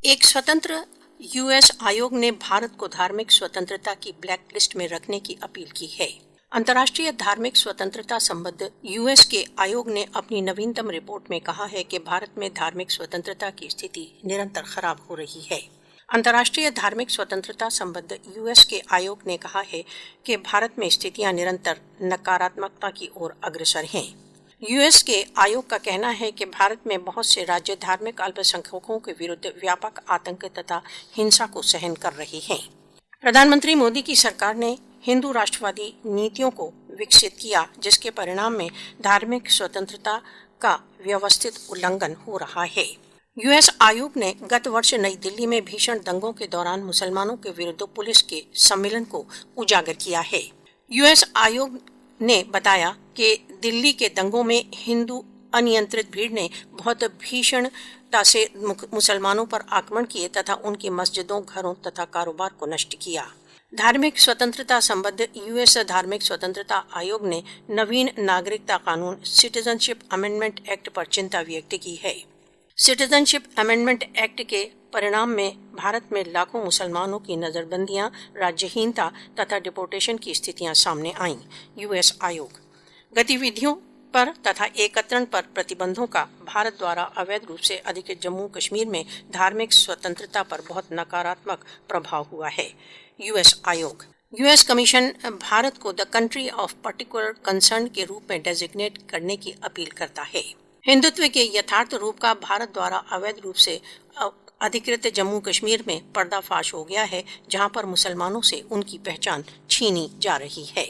एक स्वतंत्र यूएस आयोग ने भारत को धार्मिक स्वतंत्रता की ब्लैक लिस्ट में रखने की अपील की है। अंतर्राष्ट्रीय धार्मिक स्वतंत्रता संबद्ध यूएस के आयोग ने अपनी नवीनतम रिपोर्ट में कहा है कि भारत में धार्मिक स्वतंत्रता की स्थिति निरंतर खराब हो रही है। अंतर्राष्ट्रीय धार्मिक स्वतंत्रता संबद्ध यूएस के आयोग ने कहा है कि भारत में स्थितियां निरंतर नकारात्मकता की ओर अग्रसर हैं। यूएस के आयोग का कहना है कि भारत में बहुत से राज्य धार्मिक अल्पसंख्यकों के विरुद्ध व्यापक आतंक तथा हिंसा को सहन कर रहे हैं। प्रधानमंत्री मोदी की सरकार ने हिंदू राष्ट्रवादी नीतियों को विकसित किया, जिसके परिणाम में धार्मिक स्वतंत्रता का व्यवस्थित उल्लंघन हो रहा है। यूएस आयोग ने गत वर्ष नई दिल्ली में भीषण दंगों के दौरान मुसलमानों के विरुद्ध पुलिस के सम्मेलन को उजागर किया है। यूएस आयोग ने बताया कि दिल्ली के दंगों में हिंदू अनियंत्रित भीड़ ने बहुत भीषणता से मुसलमानों पर आक्रमण किए तथा उनकी मस्जिदों, घरों तथा कारोबार को नष्ट किया। धार्मिक स्वतंत्रता संबद्ध यूएस धार्मिक स्वतंत्रता आयोग ने नवीन नागरिकता कानून सिटीजनशिप अमेंडमेंट एक्ट पर चिंता व्यक्त की है। सिटीजनशिप अमेंडमेंट एक्ट के परिणाम में भारत में लाखों मुसलमानों की नजरबंदियां, राज्यहीनता तथा डिपोर्टेशन की स्थितियां सामने आईं। यूएस आयोग गतिविधियों पर तथा एकत्रण पर प्रतिबंधों का भारत द्वारा अवैध रूप से अधिकृत जम्मू कश्मीर में धार्मिक स्वतंत्रता पर बहुत नकारात्मक प्रभाव हुआ है। यूएस कमीशन भारत को the country of particular concern के रूप में डेजिग्नेट करने की अपील करता है। हिंदुत्व के यथार्थ रूप का भारत द्वारा अवैध रूप से अधिकृत जम्मू कश्मीर में पर्दाफाश हो गया है, जहां पर मुसलमानों से उनकी पहचान छीनी जा रही है।